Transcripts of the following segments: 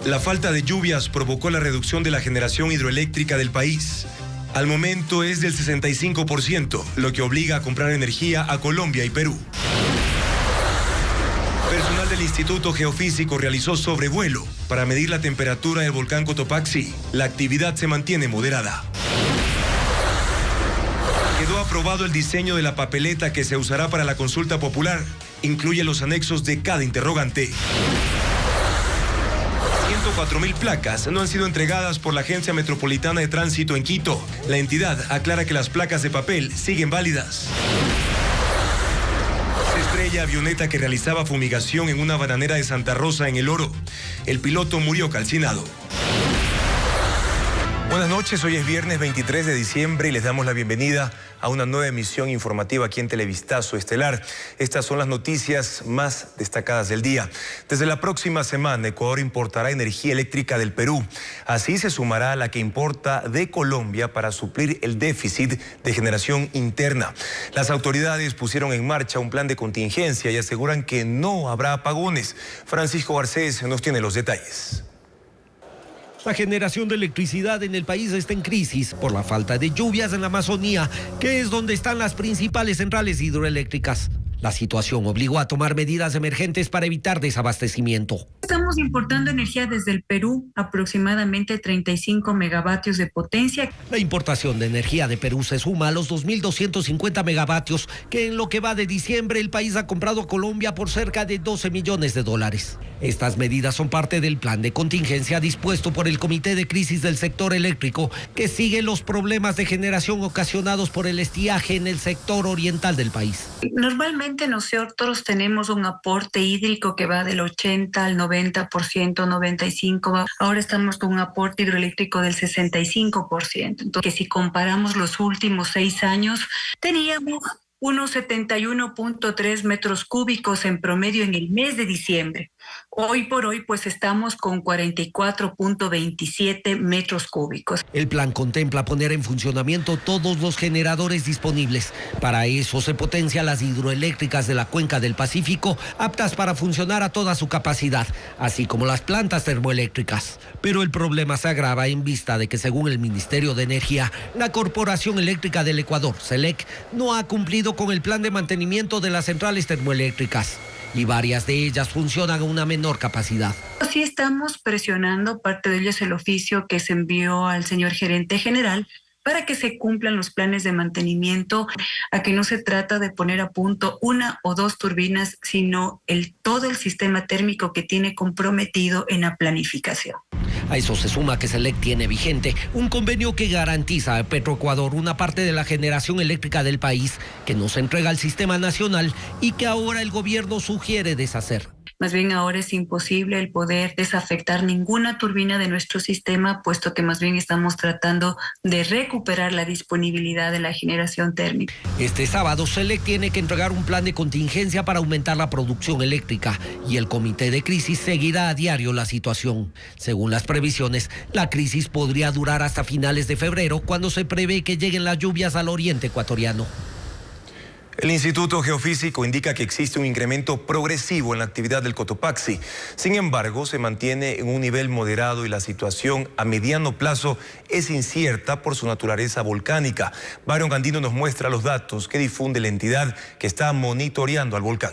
La falta de lluvias provocó la reducción de la generación hidroeléctrica del país. Al momento es del 65%, lo que obliga a comprar energía a Colombia y Perú. Personal del Instituto Geofísico realizó sobrevuelo para medir la temperatura del volcán Cotopaxi. La actividad se mantiene moderada. Quedó aprobado el diseño de la papeleta que se usará para la consulta popular. Incluye los anexos de cada interrogante. 104.000 placas no han sido entregadas por la Agencia Metropolitana de Tránsito en Quito. La entidad aclara que las placas de papel siguen válidas. Se estrella avioneta que realizaba fumigación en una bananera de Santa Rosa en El Oro. El piloto murió calcinado. Buenas noches, hoy es viernes 23 de diciembre y les damos la bienvenida a una nueva emisión informativa aquí en Televistazo Estelar. Estas son las noticias más destacadas del día. Desde la próxima semana, Ecuador importará energía eléctrica del Perú. Así se sumará a la que importa de Colombia para suplir el déficit de generación interna. Las autoridades pusieron en marcha un plan de contingencia y aseguran que no habrá apagones. Francisco Garcés nos tiene los detalles. La generación de electricidad en el país está en crisis por la falta de lluvias en la Amazonía, que es donde están las principales centrales hidroeléctricas. La situación obligó a tomar medidas emergentes para evitar desabastecimiento. Estamos importando energía desde el Perú, aproximadamente 35 megavatios de potencia. La importación de energía de Perú se suma a los 2.250 megavatios que en lo que va de diciembre el país ha comprado a Colombia por cerca de $12 millones. Estas medidas son parte del plan de contingencia dispuesto por el Comité de Crisis del Sector Eléctrico, que sigue los problemas de generación ocasionados por el estiaje en el sector oriental del país. Normalmente nosotros tenemos un aporte hídrico que va del 80 al 90%, 95%. Ahora estamos con un aporte hidroeléctrico del 65%. Entonces, si comparamos los últimos 6 años, teníamos unos 71.3 metros cúbicos en promedio en el mes de diciembre. Hoy por hoy, pues estamos con 44.27 metros cúbicos. El plan contempla poner en funcionamiento todos los generadores disponibles. Para eso se potencian las hidroeléctricas de la Cuenca del Pacífico, aptas para funcionar a toda su capacidad, así como las plantas termoeléctricas. Pero el problema se agrava en vista de que, según el Ministerio de Energía, la Corporación Eléctrica del Ecuador, CELEC, no ha cumplido con el plan de mantenimiento de las centrales termoeléctricas, y varias de ellas funcionan a una menor capacidad. Sí estamos presionando, parte de ello es el oficio que se envió al señor gerente general para que se cumplan los planes de mantenimiento, a que no se trata de poner a punto 1 o 2 turbinas, sino todo el sistema térmico que tiene comprometido en la planificación. A eso se suma que CELEC tiene vigente un convenio que garantiza a Petroecuador una parte de la generación eléctrica del país que no se entrega al sistema nacional y que ahora el gobierno sugiere deshacer. Más bien ahora es imposible el poder desafectar ninguna turbina de nuestro sistema, puesto que más bien estamos tratando de recuperar la disponibilidad de la generación térmica. Este sábado CELEC tiene que entregar un plan de contingencia para aumentar la producción eléctrica y el Comité de Crisis seguirá a diario la situación. Según las previsiones, la crisis podría durar hasta finales de febrero, cuando se prevé que lleguen las lluvias al oriente ecuatoriano. El Instituto Geofísico indica que existe un incremento progresivo en la actividad del Cotopaxi. Sin embargo, se mantiene en un nivel moderado y la situación a mediano plazo es incierta por su naturaleza volcánica. Byron Gandino nos muestra los datos que difunde la entidad que está monitoreando al volcán.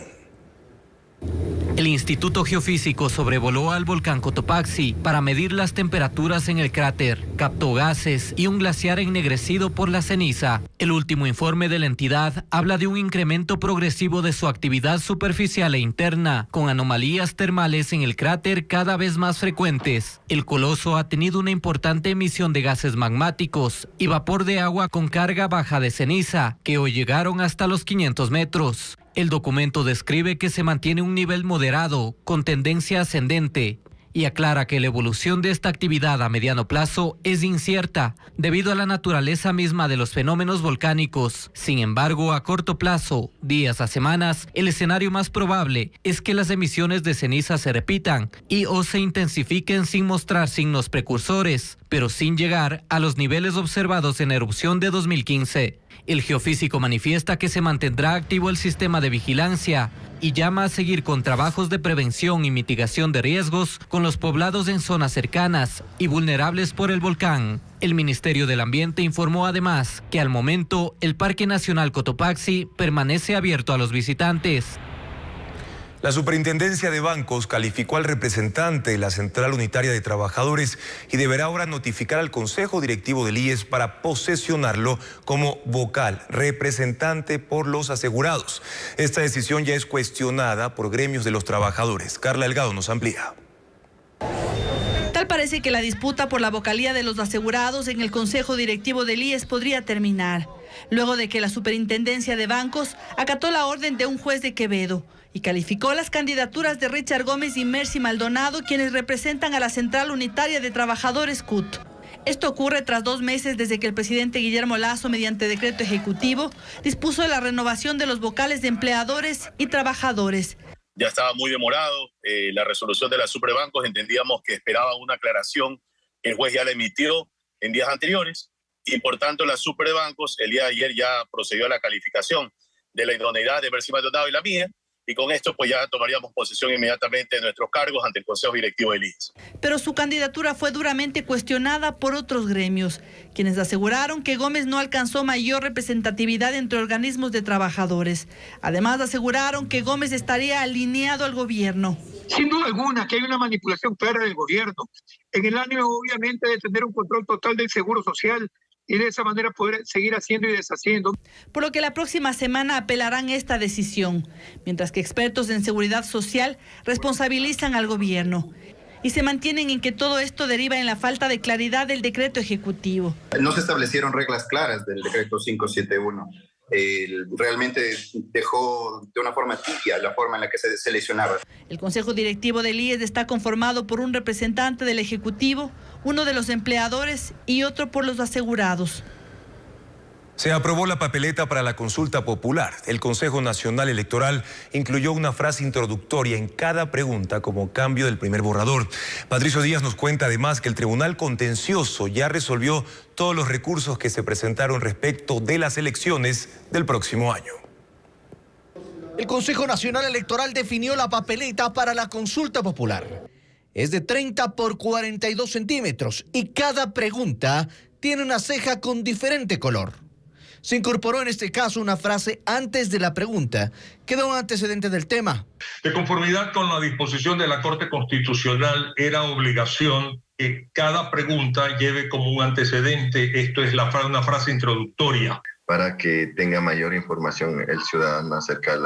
El Instituto Geofísico sobrevoló al volcán Cotopaxi para medir las temperaturas en el cráter, captó gases y un glaciar ennegrecido por la ceniza. El último informe de la entidad habla de un incremento progresivo de su actividad superficial e interna, con anomalías termales en el cráter cada vez más frecuentes. El coloso ha tenido una importante emisión de gases magmáticos y vapor de agua con carga baja de ceniza, que hoy llegaron hasta los 500 metros. El documento describe que se mantiene un nivel moderado, con tendencia ascendente, y aclara que la evolución de esta actividad a mediano plazo es incierta, debido a la naturaleza misma de los fenómenos volcánicos. Sin embargo, a corto plazo, días a semanas, el escenario más probable es que las emisiones de ceniza se repitan y o se intensifiquen sin mostrar signos precursores, pero sin llegar a los niveles observados en la erupción de 2015. El geofísico manifiesta que se mantendrá activo el sistema de vigilancia y llama a seguir con trabajos de prevención y mitigación de riesgos con los poblados en zonas cercanas y vulnerables por el volcán. El Ministerio del Ambiente informó además que al momento el Parque Nacional Cotopaxi permanece abierto a los visitantes. La Superintendencia de Bancos calificó al representante de la Central Unitaria de Trabajadores y deberá ahora notificar al Consejo Directivo del IES para posesionarlo como vocal, representante por los asegurados. Esta decisión ya es cuestionada por gremios de los trabajadores. Carla Delgado nos amplía. Tal parece que la disputa por la vocalía de los asegurados en el Consejo Directivo del IES podría terminar, luego de que la Superintendencia de Bancos acató la orden de un juez de Quevedo y calificó las candidaturas de Richard Gómez y Mercy Maldonado, quienes representan a la Central Unitaria de Trabajadores CUT. Esto ocurre tras 2 meses desde que el presidente Guillermo Lasso, mediante decreto ejecutivo, dispuso la renovación de los vocales de empleadores y trabajadores. Ya estaba muy demorado, la resolución de la Superbancos entendíamos que esperaba una aclaración, el juez ya la emitió en días anteriores y por tanto la Superbancos el día de ayer ya procedió a la calificación de la idoneidad de Mercy Maldonado y la mía, y con esto pues ya tomaríamos posesión inmediatamente de nuestros cargos ante el Consejo Directivo del IES. Pero su candidatura fue duramente cuestionada por otros gremios, quienes aseguraron que Gómez no alcanzó mayor representatividad entre organismos de trabajadores. Además aseguraron que Gómez estaría alineado al gobierno. Sin duda alguna que hay una manipulación clara del gobierno. En el ánimo obviamente de tener un control total del seguro social y de esa manera poder seguir haciendo y deshaciendo. Por lo que la próxima semana apelarán esta decisión, mientras que expertos en seguridad social responsabilizan al gobierno y se mantienen en que todo esto deriva en la falta de claridad del decreto ejecutivo. No se establecieron reglas claras del decreto 571. Realmente dejó de una forma tibia la forma en la que se seleccionaba. El Consejo Directivo del IES está conformado por un representante del Ejecutivo, uno de los empleadores y otro por los asegurados. Se aprobó la papeleta para la consulta popular. El Consejo Nacional Electoral incluyó una frase introductoria en cada pregunta como cambio del primer borrador. Patricio Díaz nos cuenta además que el Tribunal Contencioso ya resolvió todos los recursos que se presentaron respecto de las elecciones del próximo año. El Consejo Nacional Electoral definió la papeleta para la consulta popular. Es de 30 por 42 centímetros y cada pregunta tiene una ceja con diferente color. Se incorporó en este caso una frase antes de la pregunta, que da un antecedente del tema. De conformidad con la disposición de la Corte Constitucional, era obligación que cada pregunta lleve como un antecedente, esto es una frase introductoria. Para que tenga mayor información el ciudadano acerca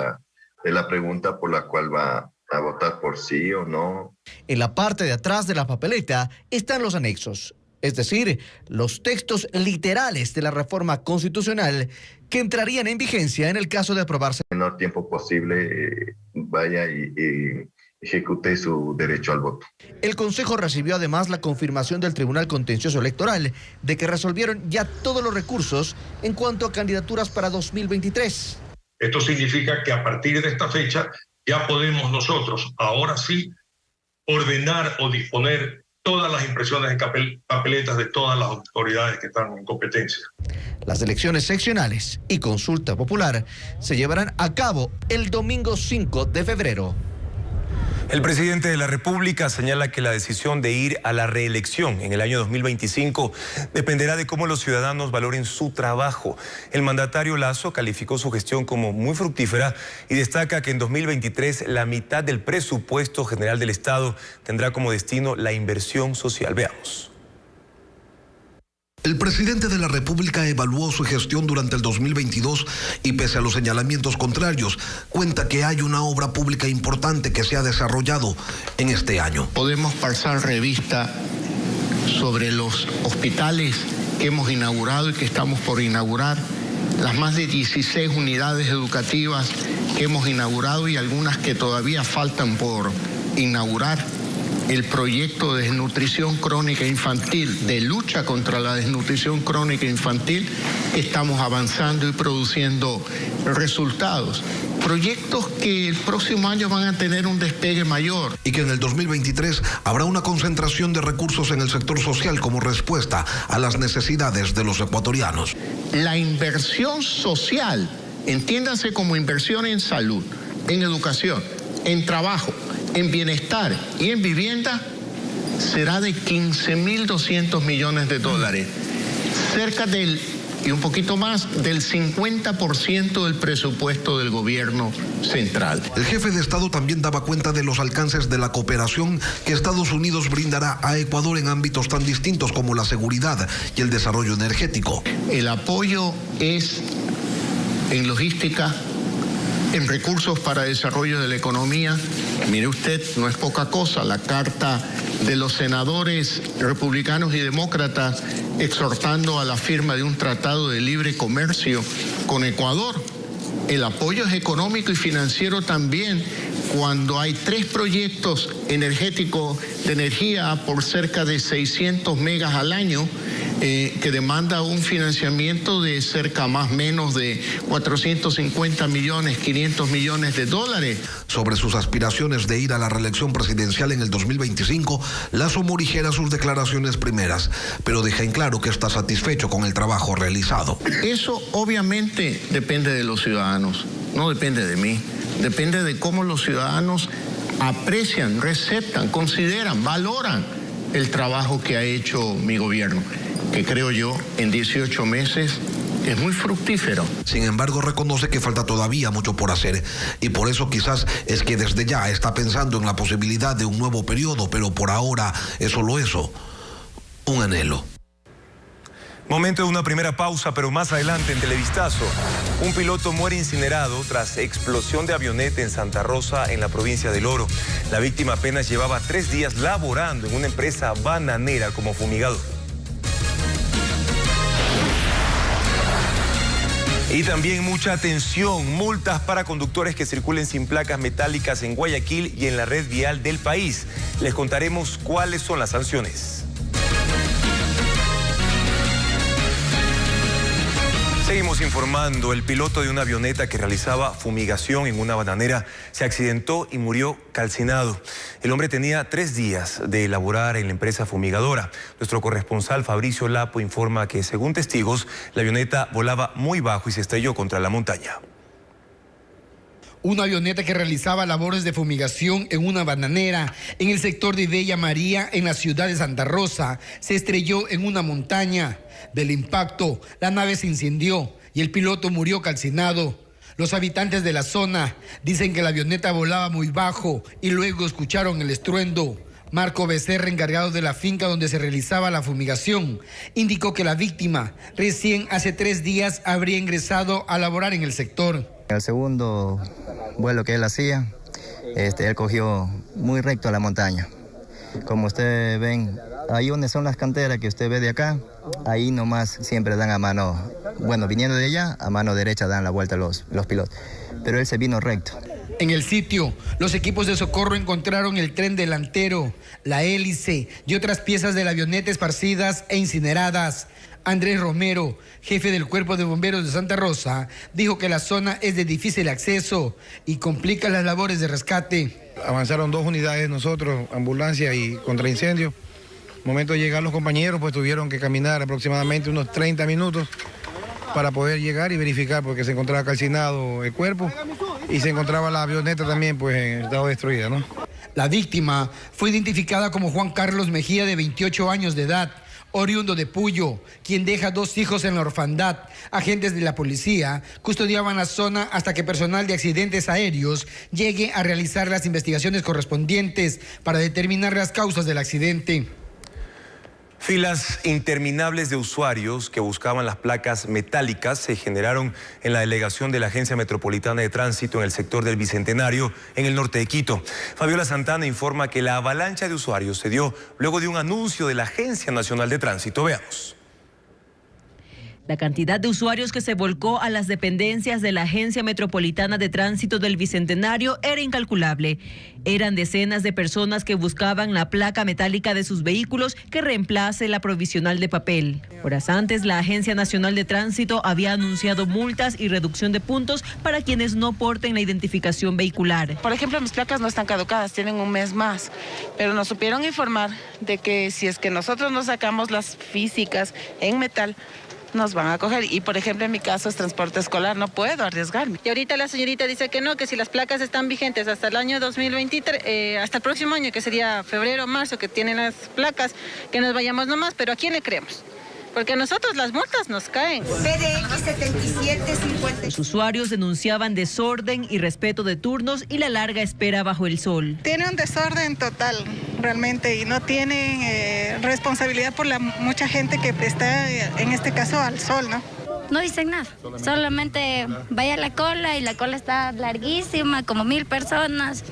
de la pregunta por la cual va a votar por sí o no. En la parte de atrás de la papeleta están los anexos. Es decir, los textos literales de la reforma constitucional que entrarían en vigencia en el caso de aprobarse. En el menor tiempo posible vaya y ejecute su derecho al voto. El Consejo recibió además la confirmación del Tribunal Contencioso Electoral de que resolvieron ya todos los recursos en cuanto a candidaturas para 2023. Esto significa que a partir de esta fecha ya podemos nosotros, ahora sí, ordenar o disponer todas las impresiones de papeletas de todas las autoridades que están en competencia. Las elecciones seccionales y consulta popular se llevarán a cabo el domingo 5 de febrero. El presidente de la República señala que la decisión de ir a la reelección en el año 2025 dependerá de cómo los ciudadanos valoren su trabajo. El mandatario Lasso calificó su gestión como muy fructífera y destaca que en 2023 la mitad del presupuesto general del Estado tendrá como destino la inversión social. Veamos. El presidente de la República evaluó su gestión durante el 2022 y pese a los señalamientos contrarios, cuenta que hay una obra pública importante que se ha desarrollado en este año. Podemos pasar revista sobre los hospitales que hemos inaugurado y que estamos por inaugurar, las más de 16 unidades educativas que hemos inaugurado y algunas que todavía faltan por inaugurar. el proyecto de desnutrición crónica infantil, de lucha contra la desnutrición crónica infantil, estamos avanzando y produciendo resultados. Proyectos que el próximo año van a tener un despegue mayor. Y que en el 2023 habrá una concentración de recursos en el sector social como respuesta a las necesidades de los ecuatorianos. La inversión social, entiéndase como inversión en salud, en educación, en trabajo, en bienestar y en vivienda, será de 15.200 millones de dólares. Cerca del, y un poquito más, del 50% del presupuesto del gobierno central. El jefe de Estado también daba cuenta de los alcances de la cooperación que Estados Unidos brindará a Ecuador en ámbitos tan distintos como la seguridad y el desarrollo energético. El apoyo es en logística, en recursos para desarrollo de la economía. Mire usted, no es poca cosa, la carta de los senadores republicanos y demócratas exhortando a la firma de un tratado de libre comercio con Ecuador. El apoyo es económico y financiero también cuando hay 3 proyectos energéticos de energía por cerca de 600 megas al año, que demanda un financiamiento de cerca más o menos de 450 millones, 500 millones de dólares. Sobre sus aspiraciones de ir a la reelección presidencial en el 2025, Lazo morigera sus declaraciones primeras, pero deja en claro que está satisfecho con el trabajo realizado. Eso obviamente depende de los ciudadanos, no depende de mí, depende de cómo los ciudadanos aprecian, receptan, consideran, valoran el trabajo que ha hecho mi gobierno, que creo yo en 18 meses es muy fructífero. Sin embargo, reconoce que falta todavía mucho por hacer y por eso quizás es que desde ya está pensando en la posibilidad de un nuevo periodo, pero por ahora es solo eso, un anhelo. Momento de una primera pausa, pero más adelante en Televistazo. Un piloto muere incinerado tras explosión de avioneta en Santa Rosa, en la provincia del Oro. La víctima apenas llevaba 3 días laborando en una empresa bananera como fumigador. Y también mucha atención, multas para conductores que circulen sin placas metálicas en Guayaquil y en la red vial del país. Les contaremos cuáles son las sanciones. Seguimos informando. El piloto de una avioneta que realizaba fumigación en una bananera se accidentó y murió calcinado. El hombre tenía 3 días de elaborar en la empresa fumigadora. Nuestro corresponsal Fabricio Lapo informa que, según testigos, la avioneta volaba muy bajo y se estrelló contra la montaña. Una avioneta que realizaba labores de fumigación en una bananera en el sector de Bella María, en la ciudad de Santa Rosa, se estrelló en una montaña. Del impacto, la nave se incendió y el piloto murió calcinado. Los habitantes de la zona dicen que la avioneta volaba muy bajo y luego escucharon el estruendo. Marco Becerra, encargado de la finca donde se realizaba la fumigación, indicó que la víctima recién hace 3 días habría ingresado a laborar en el sector. El segundo vuelo que él hacía, él cogió muy recto a la montaña. Como ustedes ven, ahí donde son las canteras que usted ve de acá, ahí nomás siempre dan a mano, bueno, viniendo de allá, a mano derecha dan la vuelta los pilotos, pero él se vino recto. En el sitio, los equipos de socorro encontraron el tren delantero, la hélice y otras piezas de la avioneta esparcidas e incineradas. Andrés Romero, jefe del Cuerpo de Bomberos de Santa Rosa, dijo que la zona es de difícil acceso y complica las labores de rescate. Avanzaron 2 unidades nosotros, ambulancia y contraincendio. Momento de llegar los compañeros, pues tuvieron que caminar aproximadamente unos 30 minutos para poder llegar y verificar, porque se encontraba calcinado el cuerpo y se encontraba la avioneta también pues en estado destruida, ¿no? La víctima fue identificada como Juan Carlos Mejía, de 28 años de edad, oriundo de Puyo, quien deja 2 hijos en la orfandad. Agentes de la policía custodiaban la zona hasta que personal de accidentes aéreos llegue a realizar las investigaciones correspondientes para determinar las causas del accidente. Filas interminables de usuarios que buscaban las placas metálicas se generaron en la delegación de la Agencia Metropolitana de Tránsito en el sector del Bicentenario, en el norte de Quito. Fabiola Santana informa que la avalancha de usuarios se dio luego de un anuncio de la Agencia Nacional de Tránsito. Veamos. La cantidad de usuarios que se volcó a las dependencias de la Agencia Metropolitana de Tránsito del Bicentenario era incalculable. Eran decenas de personas que buscaban la placa metálica de sus vehículos que reemplace la provisional de papel. Horas antes, la Agencia Nacional de Tránsito había anunciado multas y reducción de puntos para quienes no porten la identificación vehicular. Por ejemplo, mis placas no están caducadas, tienen un mes más, pero nos supieron informar de que si es que nosotros no sacamos las físicas en metal, nos van a coger. Y por ejemplo, en mi caso es transporte escolar, no puedo arriesgarme. Y ahorita la señorita dice que no, que si las placas están vigentes hasta el año 2023, hasta el próximo año, que sería febrero o marzo, que tienen las placas, que nos vayamos nomás, pero ¿a quién le creemos? Porque a nosotros las multas nos caen. PDX 7750. Los usuarios denunciaban desorden y respeto de turnos y la larga espera bajo el sol. Tiene un desorden total, realmente, y no tienen responsabilidad por la mucha gente que está, en este caso, al sol, ¿no? No dicen nada, solamente vaya a la cola y la cola está larguísima, como 1000 personas.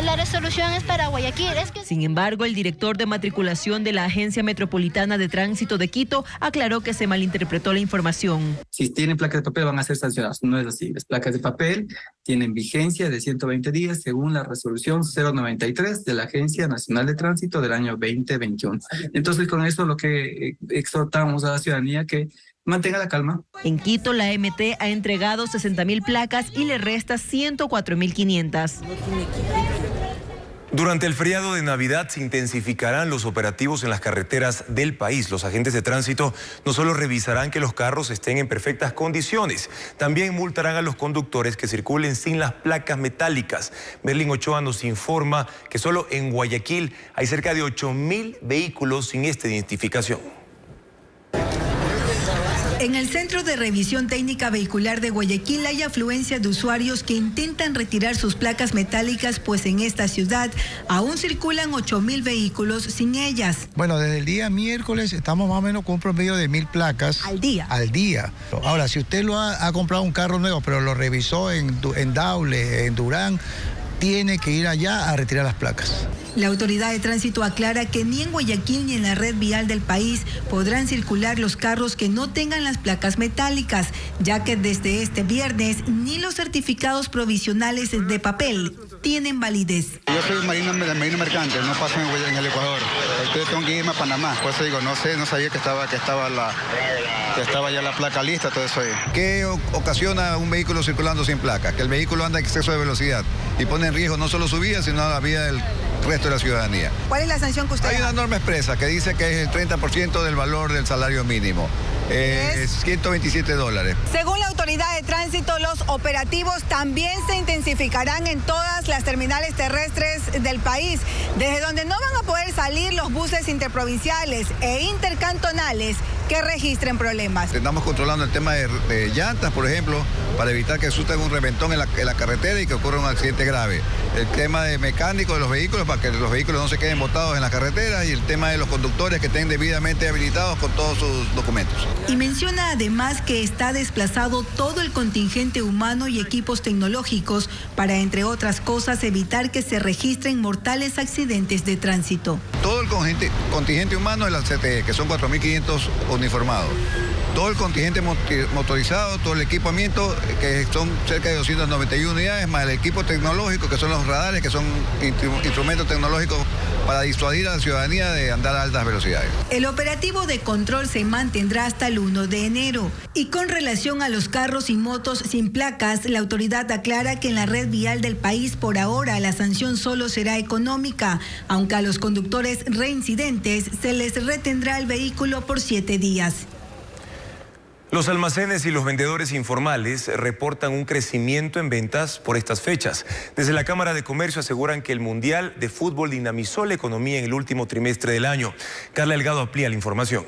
La resolución es para Guayaquil. Sin embargo, el director de matriculación de la Agencia Metropolitana de Tránsito de Quito aclaró que se malinterpretó la información. Si tienen placas de papel van a ser sancionados, no es así. Las placas de papel tienen vigencia de 120 días según la resolución 093 de la Agencia Nacional de Tránsito del año 2021. Entonces, con eso lo que exhortamos a la ciudadanía que mantenga la calma. En Quito, la MT ha entregado 60.000 placas y le resta 104.500. Durante el feriado de Navidad se intensificarán los operativos en las carreteras del país. Los agentes de tránsito no solo revisarán que los carros estén en perfectas condiciones, también multarán a los conductores que circulen sin las placas metálicas. Merlin Ochoa nos informa que solo en Guayaquil hay cerca de 8.000 vehículos sin esta identificación. En el Centro de Revisión Técnica Vehicular de Guayaquil hay afluencia de usuarios que intentan retirar sus placas metálicas, pues en esta ciudad aún circulan 8.000 vehículos sin ellas. Bueno, desde el día miércoles estamos más o menos con un promedio de 1.000 placas. ¿Al día? Al día. Ahora, si usted ha comprado un carro nuevo, pero lo revisó en Daule, en Durán, tiene que ir allá a retirar las placas. La Autoridad de Tránsito aclara que ni en Guayaquil ni en la red vial del país podrán circular los carros que no tengan las placas metálicas, ya que desde este viernes ni los certificados provisionales de papel tienen validez. Yo soy marino mercante, no paso en el Ecuador. Entonces tengo que irme a Panamá. Por eso digo, no sabía que estaba ya la placa lista, todo eso ahí. ¿Qué ocasiona un vehículo circulando sin placa? Que el vehículo anda a exceso de velocidad y pone en riesgo no solo su vida, sino la vida del resto de la ciudadanía. ¿Cuál es la sanción que usted Hay una norma expresa que dice que es el 30% del valor del salario mínimo. Es $127. Según la Autoridad de Tránsito, los operativos también se intensificarán en todas las terminales terrestres del país, desde donde no van a poder salir los buses interprovinciales e intercantonales que registren problemas. Estamos controlando el tema de llantas, por ejemplo, para evitar que suceda un reventón en la carretera y que ocurra un accidente grave. El tema de mecánico de los vehículos, para que los vehículos no se queden botados en las carreteras, y el tema de los conductores que estén debidamente habilitados con todos sus documentos. Y menciona además que está desplazado todo el contingente humano y equipos tecnológicos para, entre otras cosas, evitar que se registren mortales accidentes de tránsito. Todo el contingente humano de la CTE, que son 4.500 uniformados. Todo el contingente motorizado, todo el equipamiento, que son cerca de 291 unidades, más el equipo tecnológico, que son los radares, que son instrumentos tecnológicos para disuadir a la ciudadanía de andar a altas velocidades. El operativo de control se mantendrá hasta el 1 de enero. Y con relación a los carros y motos sin placas, la autoridad aclara que en la red vial del país por ahora la sanción solo será económica, aunque a los conductores reincidentes se les retendrá el vehículo por 7 días. Los almacenes y los vendedores informales reportan un crecimiento en ventas por estas fechas. Desde la Cámara de Comercio aseguran que el Mundial de Fútbol dinamizó la economía en el último trimestre del año. Carla Delgado amplía la información.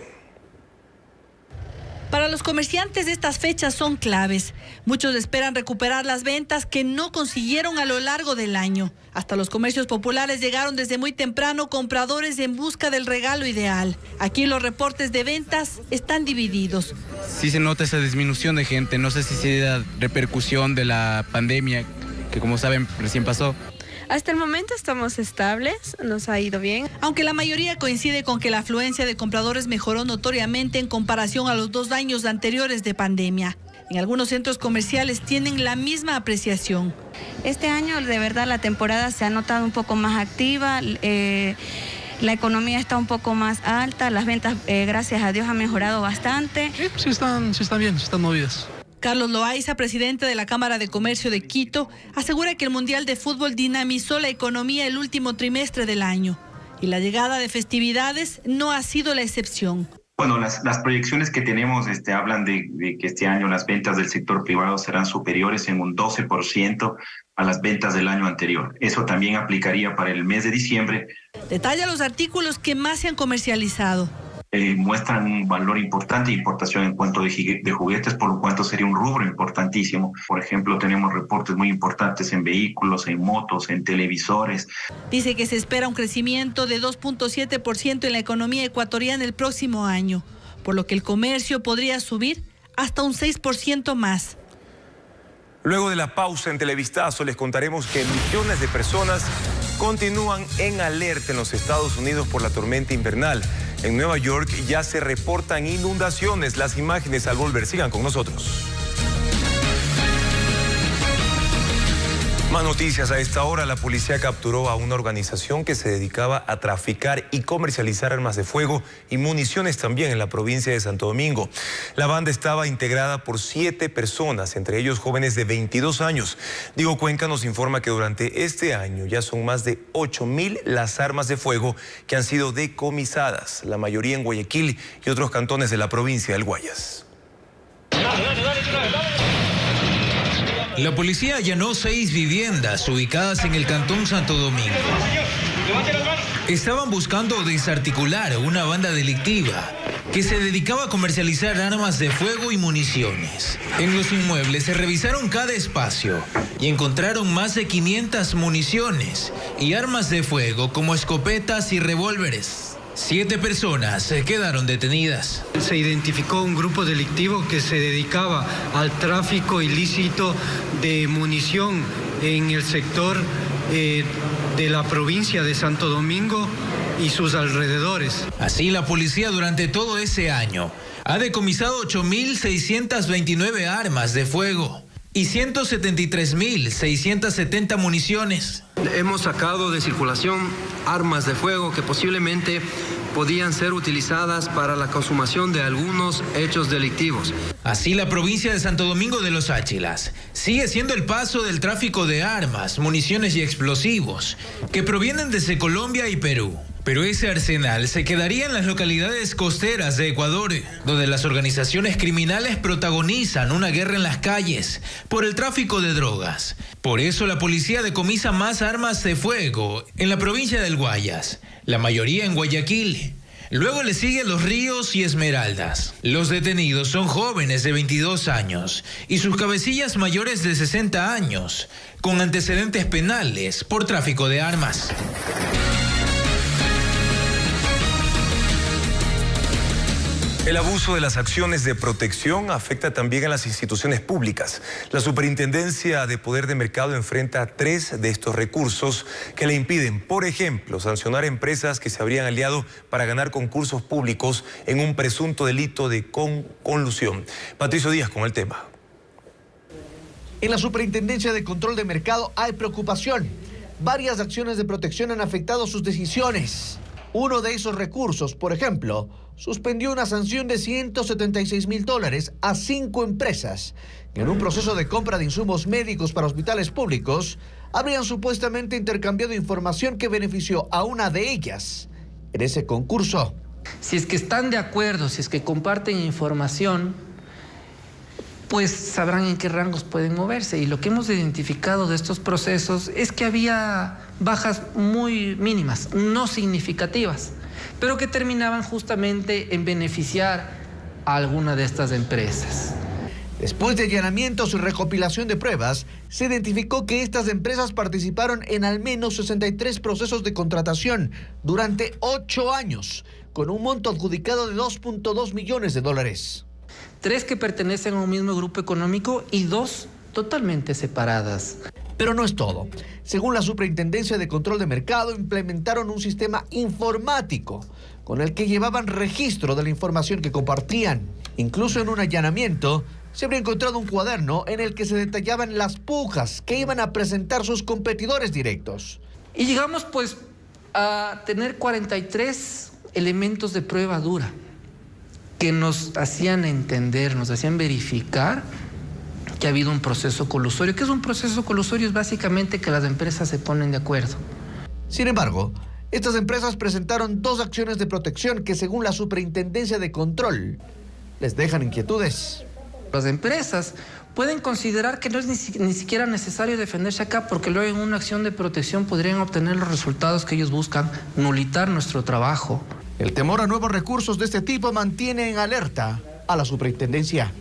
Para los comerciantes estas fechas son claves. Muchos esperan recuperar las ventas que no consiguieron a lo largo del año. Hasta los comercios populares llegaron desde muy temprano compradores en busca del regalo ideal. Aquí los reportes de ventas están divididos. Sí se nota esa disminución de gente. No sé si sea repercusión de la pandemia, que como saben recién pasó. Hasta el momento estamos estables, nos ha ido bien. Aunque la mayoría coincide con que la afluencia de compradores mejoró notoriamente en comparación a los 2 años anteriores de pandemia. En algunos centros comerciales tienen la misma apreciación. Este año, de verdad, la temporada se ha notado un poco más activa. La economía está un poco más alta, las ventas, gracias a Dios, han mejorado bastante. Sí están bien, están movidas. Carlos Loaiza, presidente de la Cámara de Comercio de Quito, asegura que el Mundial de Fútbol dinamizó la economía el último trimestre del año y la llegada de festividades no ha sido la excepción. Bueno, las proyecciones que tenemos hablan de que este año las ventas del sector privado serán superiores en un 12% a las ventas del año anterior. Eso también aplicaría para el mes de diciembre. Detalla los artículos que más se han comercializado. Muestran un valor importante de importación en cuanto de juguetes, por lo cuanto sería un rubro importantísimo. Por ejemplo, tenemos reportes muy importantes en vehículos, en motos, en televisores. Dice que se espera un crecimiento de 2.7% en la economía ecuatoriana el próximo año, por lo que el comercio podría subir hasta un 6% más. Luego de la pausa en Televistazo les contaremos que millones de personas continúan en alerta en los Estados Unidos por la tormenta invernal. En Nueva York ya se reportan inundaciones. Las imágenes al volver. Sigan con nosotros. Más noticias a esta hora. La policía capturó a una organización que se dedicaba a traficar y comercializar armas de fuego y municiones también en la provincia de Santo Domingo. La banda estaba integrada por 7 personas, entre ellos jóvenes de 22 años. Diego Cuenca nos informa que durante este año ya son más de 8.000 las armas de fuego que han sido decomisadas, la mayoría en Guayaquil y otros cantones de la provincia del Guayas. La policía allanó 6 viviendas ubicadas en el cantón Santo Domingo. Estaban buscando desarticular una banda delictiva que se dedicaba a comercializar armas de fuego y municiones. En los inmuebles se revisaron cada espacio y encontraron más de 500 municiones y armas de fuego como escopetas y revólveres. 7 personas se quedaron detenidas. Se identificó un grupo delictivo que se dedicaba al tráfico ilícito de munición en el sector de la provincia de Santo Domingo y sus alrededores. Así, la policía durante todo ese año ha decomisado 8.629 armas de fuego y 173.670 municiones. Hemos sacado de circulación armas de fuego que posiblemente podían ser utilizadas para la consumación de algunos hechos delictivos. Así, la provincia de Santo Domingo de los Áchilas sigue siendo el paso del tráfico de armas, municiones y explosivos que provienen desde Colombia y Perú. Pero ese arsenal se quedaría en las localidades costeras de Ecuador, donde las organizaciones criminales protagonizan una guerra en las calles por el tráfico de drogas. Por eso la policía decomisa más armas de fuego en la provincia del Guayas, la mayoría en Guayaquil. Luego le siguen Los Ríos y Esmeraldas. Los detenidos son jóvenes de 22 años y sus cabecillas mayores de 60 años, con antecedentes penales por tráfico de armas. El abuso de las acciones de protección afecta también a las instituciones públicas. La Superintendencia de Poder de Mercado enfrenta 3 de estos recursos que le impiden, por ejemplo, sancionar empresas que se habrían aliado para ganar concursos públicos en un presunto delito de colusión. Patricio Díaz con el tema. En la Superintendencia de Control de Mercado hay preocupación. Varias acciones de protección han afectado sus decisiones. Uno de esos recursos, por ejemplo, suspendió una sanción de $176.000 a 5 empresas que en un proceso de compra de insumos médicos para hospitales públicos habrían supuestamente intercambiado información que benefició a una de ellas en ese concurso. Si es que están de acuerdo, si es que comparten información, pues sabrán en qué rangos pueden moverse. Y lo que hemos identificado de estos procesos es que había bajas muy mínimas, no significativas, pero que terminaban justamente en beneficiar a alguna de estas empresas. Después de allanamientos y recopilación de pruebas, se identificó que estas empresas participaron en al menos 63 procesos de contratación durante 8 años, con un monto adjudicado de $2.2 millones. 3 que pertenecen a un mismo grupo económico y 2 totalmente separadas. Pero no es todo. Según la Superintendencia de Control de Mercado, implementaron un sistema informático con el que llevaban registro de la información que compartían. Incluso en un allanamiento se habría encontrado un cuaderno en el que se detallaban las pujas que iban a presentar sus competidores directos. Y llegamos pues a tener 43 elementos de prueba dura que nos hacían entender, nos hacían verificar que ha habido un proceso colusorio. ¿Qué es un proceso colusorio? Es básicamente que las empresas se ponen de acuerdo. Sin embargo, estas empresas presentaron 2 acciones de protección que, según la Superintendencia de Control, les dejan inquietudes. Las empresas pueden considerar que no es ni siquiera necesario defenderse acá, porque luego en una acción de protección podrían obtener los resultados que ellos buscan, nulitar nuestro trabajo. El temor a nuevos recursos de este tipo mantiene en alerta a la superintendencia.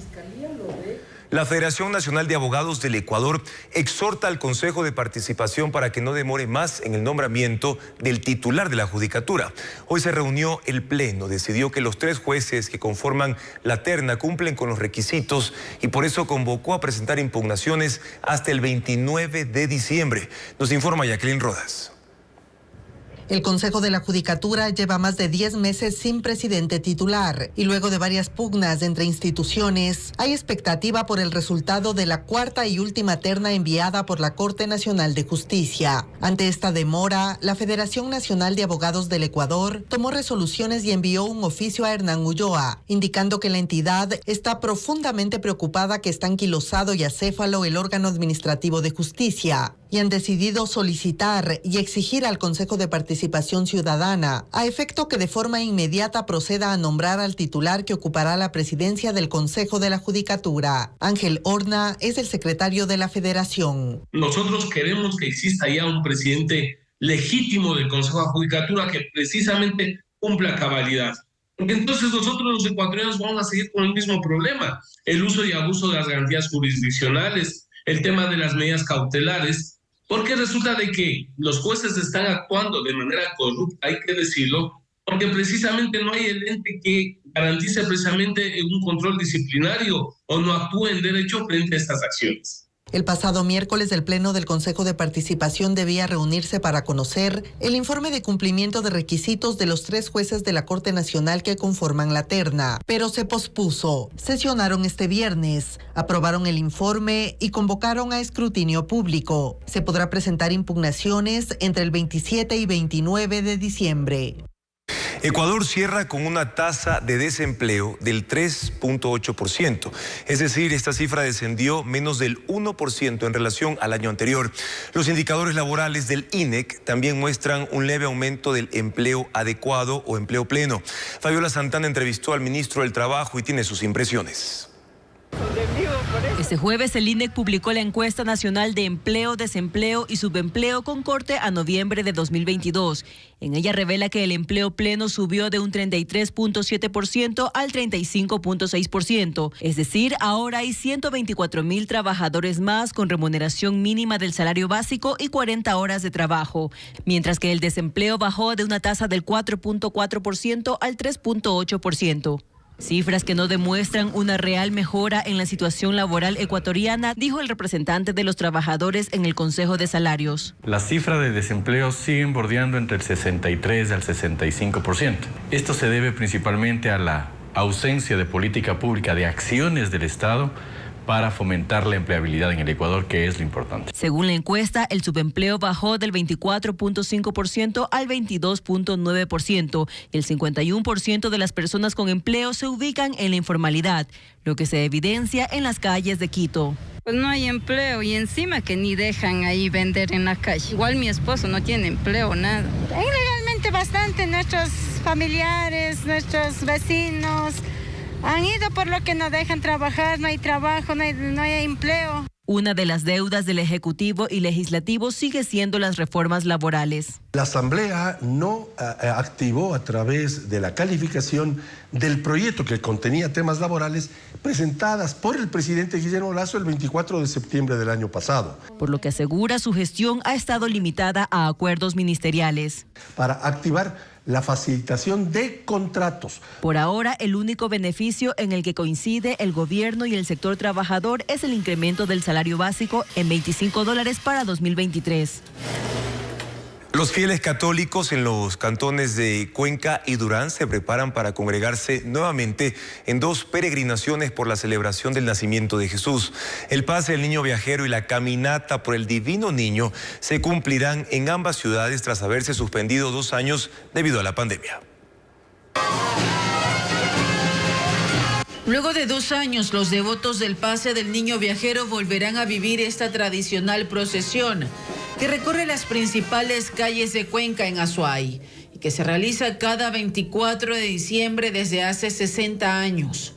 La Federación Nacional de Abogados del Ecuador exhorta al Consejo de Participación para que no demore más en el nombramiento del titular de la Judicatura. Hoy se reunió el Pleno, decidió que los 3 jueces que conforman la terna cumplen con los requisitos y por eso convocó a presentar impugnaciones hasta el 29 de diciembre. Nos informa Jacqueline Rodas. El Consejo de la Judicatura lleva más de 10 meses sin presidente titular y luego de varias pugnas entre instituciones, hay expectativa por el resultado de la 4ª y última terna enviada por la Corte Nacional de Justicia. Ante esta demora, la Federación Nacional de Abogados del Ecuador tomó resoluciones y envió un oficio a Hernán Ulloa, indicando que la entidad está profundamente preocupada que está anquilosado y acéfalo el órgano administrativo de justicia, y han decidido solicitar y exigir al Consejo de Participación Ciudadana, a efecto que de forma inmediata proceda a nombrar al titular que ocupará la presidencia del Consejo de la Judicatura. Ángel Horna es el secretario de la Federación. Nosotros queremos que exista ya un presidente legítimo del Consejo de la Judicatura que precisamente cumpla cabalidad. Porque entonces nosotros los ecuatorianos vamos a seguir con el mismo problema, el uso y abuso de las garantías jurisdiccionales, el tema de las medidas cautelares, porque resulta de que los jueces están actuando de manera corrupta, hay que decirlo, porque precisamente no hay el ente que garantice precisamente un control disciplinario o no actúe en derecho frente a estas acciones. El pasado miércoles el Pleno del Consejo de Participación debía reunirse para conocer el informe de cumplimiento de requisitos de los 3 jueces de la Corte Nacional que conforman la terna, pero se pospuso. Sesionaron este viernes, aprobaron el informe y convocaron a escrutinio público. Se podrá presentar impugnaciones entre el 27 y 29 de diciembre. Ecuador cierra con una tasa de desempleo del 3.8%. Es decir, esta cifra descendió menos del 1% en relación al año anterior. Los indicadores laborales del INEC también muestran un leve aumento del empleo adecuado o empleo pleno. Fabiola Santana entrevistó al ministro del Trabajo y tiene sus impresiones. Este jueves el INEC publicó la encuesta nacional de empleo, desempleo y subempleo con corte a noviembre de 2022. En ella revela que el empleo pleno subió de un 33.7% al 35.6%. Es decir, ahora hay 124,000 trabajadores más con remuneración mínima del salario básico y 40 horas de trabajo, mientras que el desempleo bajó de una tasa del 4.4% al 3.8%. Cifras que no demuestran una real mejora en la situación laboral ecuatoriana, dijo el representante de los trabajadores en el Consejo de Salarios. Las cifras de desempleo siguen bordeando entre el 63 al 65%. Esto se debe principalmente a la ausencia de política pública, de acciones del Estado para fomentar la empleabilidad en el Ecuador, que es lo importante. Según la encuesta, el subempleo bajó del 24.5% al 22.9%. El 51% de las personas con empleo se ubican en la informalidad, lo que se evidencia en las calles de Quito. Pues no hay empleo y encima que ni dejan ahí vender en la calle. Igual mi esposo no tiene empleo, nada. Ilegalmente bastante nuestros familiares, nuestros vecinos han ido por lo que no dejan trabajar, no hay trabajo, no hay empleo. Una de las deudas del Ejecutivo y Legislativo sigue siendo las reformas laborales. La Asamblea no activó a través de la calificación del proyecto que contenía temas laborales presentadas por el presidente Guillermo Lasso el 24 de septiembre del año pasado. Por lo que asegura su gestión ha estado limitada a acuerdos ministeriales. Para activar la facilitación de contratos. Por ahora, el único beneficio en el que coincide el gobierno y el sector trabajador es el incremento del salario básico en $25 para 2023. Los fieles católicos en los cantones de Cuenca y Durán se preparan para congregarse nuevamente en 2 peregrinaciones por la celebración del nacimiento de Jesús. El pase del niño viajero y la caminata por el Divino Niño se cumplirán en ambas ciudades tras haberse suspendido 2 años debido a la pandemia. Luego de 2 años, los devotos del pase del niño viajero volverán a vivir esta tradicional procesión que recorre las principales calles de Cuenca en Azuay y que se realiza cada 24 de diciembre desde hace 60 años.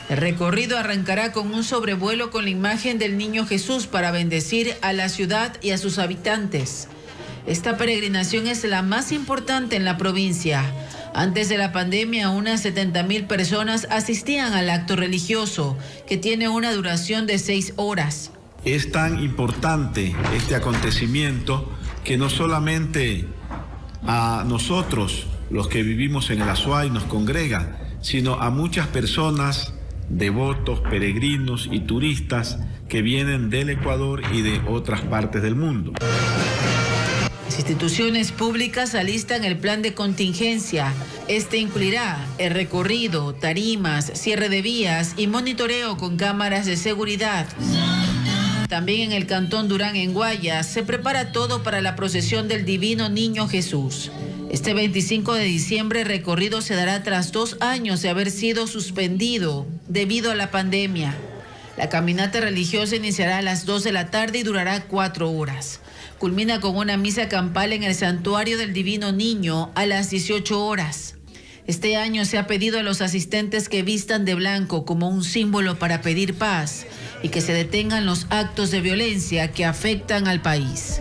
El recorrido arrancará con un sobrevuelo con la imagen del niño Jesús para bendecir a la ciudad y a sus habitantes. Esta peregrinación es la más importante en la provincia. Antes de la pandemia, unas 70,000 personas asistían al acto religioso, que tiene una duración de 6 horas. Es tan importante este acontecimiento que no solamente a nosotros, los que vivimos en el Azuay, nos congrega, sino a muchas personas, devotos, peregrinos y turistas que vienen del Ecuador y de otras partes del mundo. Las instituciones públicas alistan el plan de contingencia. Este incluirá el recorrido, tarimas, cierre de vías y monitoreo con cámaras de seguridad. También en el cantón Durán, en Guayas, se prepara todo para la procesión del Divino Niño Jesús. Este 25 de diciembre el recorrido se dará tras 2 años de haber sido suspendido debido a la pandemia. La caminata religiosa iniciará a las 2 de la tarde y durará 4 horas. Culmina con una misa campal en el Santuario del Divino Niño a las 18 horas. Este año se ha pedido a los asistentes que vistan de blanco como un símbolo para pedir paz y que se detengan los actos de violencia que afectan al país.